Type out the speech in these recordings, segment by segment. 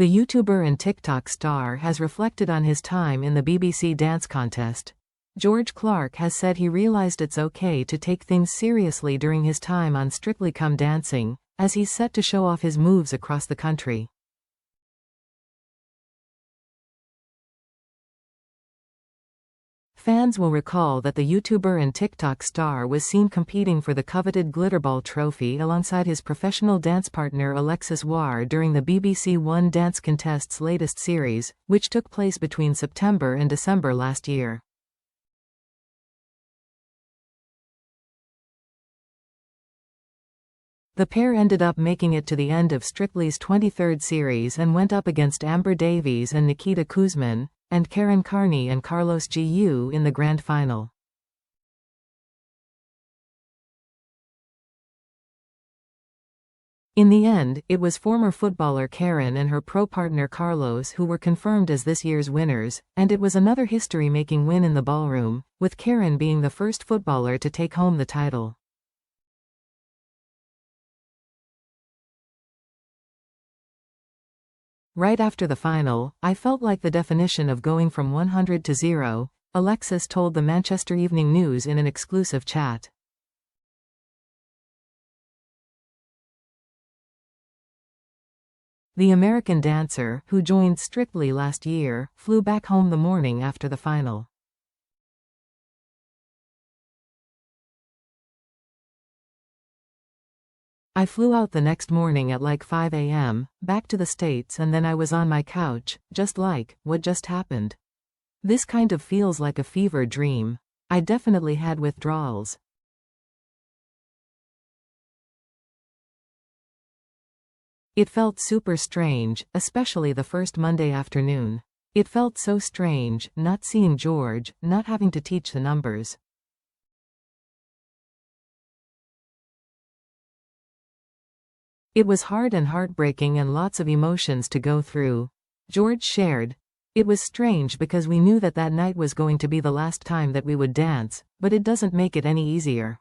The YouTuber and TikTok star has reflected on his time in the BBC dance contest. George Clarke has said he realized it's okay to take things seriously during his time on Strictly Come Dancing, as he's set to show off his moves across the country. Fans will recall that the YouTuber and TikTok star was seen competing for the coveted Glitterball trophy alongside his professional dance partner Alexis War during the BBC One Dance Contest's latest series, which took place between September and December last year. The pair ended up making it to the end of Strictly's 23rd series and went up against Amber Davies and Nikita Kuzmin, and Karen Carney and Carlos Gu in the grand final. In the end, it was former footballer Karen and her pro partner Carlos who were confirmed as this year's winners, and it was another history-making win in the ballroom, with Karen being the first footballer to take home the title. Right after the final, I felt like the definition of going from 100 to 0, Alexis told the Manchester Evening News in an exclusive chat. The American dancer, who joined Strictly last year, flew back home the morning after the final. I flew out the next morning at like 5 a.m., back to the States, and then I was on my couch, just like, what just happened? This kind of feels like a fever dream. I definitely had withdrawals. It felt super strange, especially the first Monday afternoon. It felt so strange, not seeing George, not having to teach the numbers. It was hard and heartbreaking and lots of emotions to go through. George shared. It was strange because we knew that that night was going to be the last time that we would dance, but it doesn't make it any easier.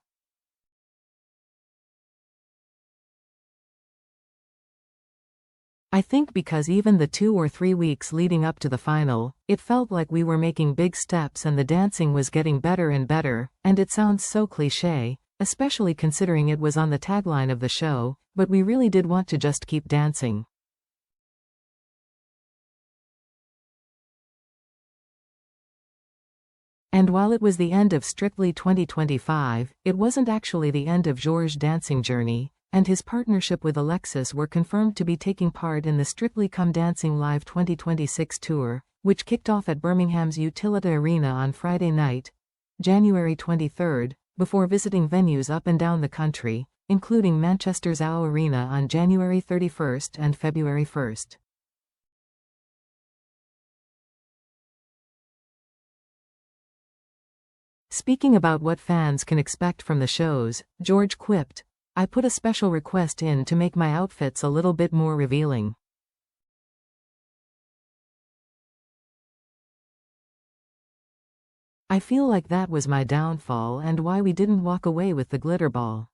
I think because even the 2 or 3 weeks leading up to the final, it felt like we were making big steps and the dancing was getting better and better, and it sounds so cliché, especially considering it was on the tagline of the show, but we really did want to just keep dancing. And while it was the end of Strictly 2025, it wasn't actually the end of George's dancing journey, and his partnership with Alexis were confirmed to be taking part in the Strictly Come Dancing Live 2026 tour, which kicked off at Birmingham's Utilita Arena on Friday night, January 23, before visiting venues up and down the country, including Manchester's OW Arena on January 31 and February 1. Speaking about what fans can expect from the shows, George quipped, "I put a special request in to make my outfits a little bit more revealing." I feel like that was my downfall and why we didn't walk away with the glitter ball.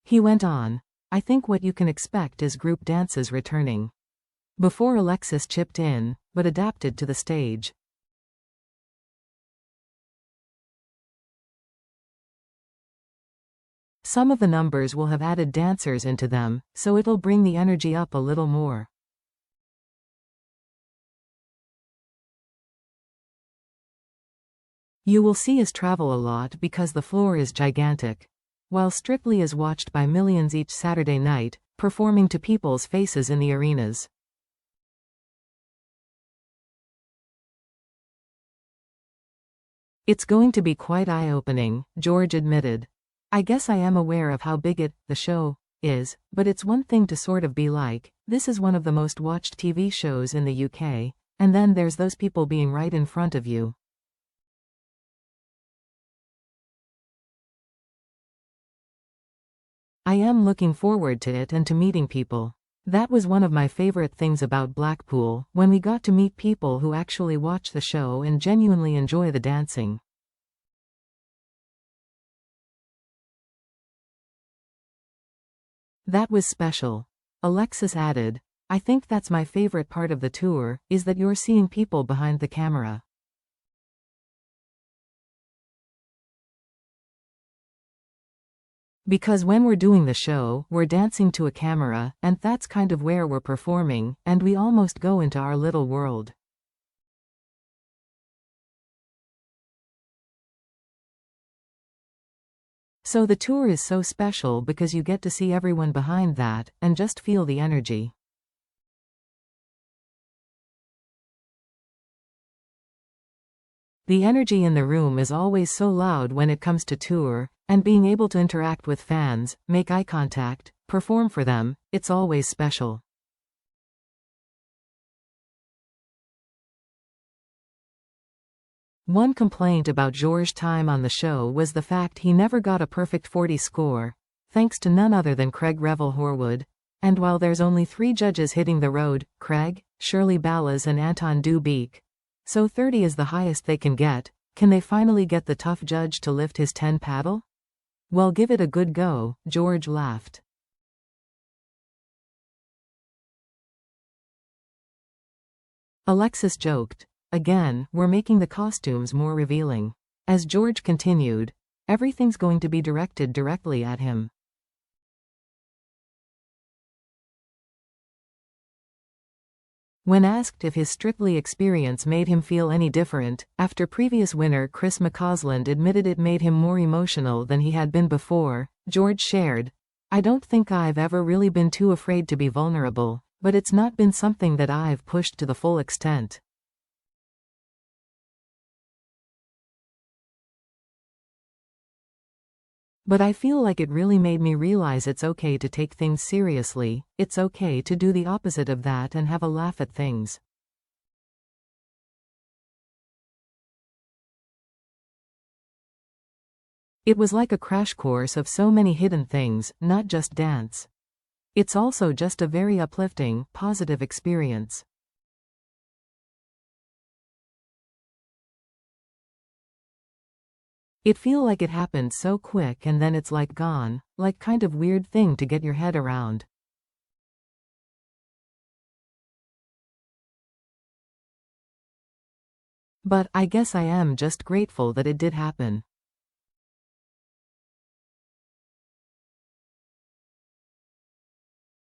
He went on, "I think what you can expect is group dances returning." Before Alexis chipped in, but adapted to the stage. Some of the numbers will have added dancers into them, so it'll bring the energy up a little more. You will see us travel a lot because the floor is gigantic. While Strictly is watched by millions each Saturday night, performing to people's faces in the arenas. It's going to be quite eye-opening, George admitted. I guess I am aware of how big the show, is, but it's one thing to sort of be like, this is one of the most watched TV shows in the UK, and then there's those people being right in front of you. I am looking forward to it and to meeting people. That was one of my favorite things about Blackpool, when we got to meet people who actually watch the show and genuinely enjoy the dancing. That was special. Alexis added, I think that's my favorite part of the tour, is that you're seeing people behind the camera. Because when we're doing the show, we're dancing to a camera, and that's kind of where we're performing, and we almost go into our little world. So the tour is so special because you get to see everyone behind that, and just feel the energy. The energy in the room is always so loud when it comes to tour, and being able to interact with fans, make eye contact, perform for them, it's always special. One complaint about George's time on the show was the fact he never got a perfect 40 score, thanks to none other than Craig Revel Horwood, and while there's only 3 judges hitting the road, Craig, Shirley Ballas and Anton Dubik, so 30 is the highest they can get. Can they finally get the tough judge to lift his 10 paddle? Well, give it a good go, George laughed. Alexis joked, again, we're making the costumes more revealing. As George continued, everything's going to be directed directly at him. When asked if his Strictly experience made him feel any different, after previous winner Chris McCausland admitted it made him more emotional than he had been before, George shared, I don't think I've ever really been too afraid to be vulnerable, but it's not been something that I've pushed to the full extent. But I feel like it really made me realize it's okay to take things seriously, it's okay to do the opposite of that and have a laugh at things. It was like a crash course of so many hidden things, not just dance. It's also just a very uplifting, positive experience. It feel like it happened so quick and then it's like gone, like kind of weird thing to get your head around. But I guess I am just grateful that it did happen.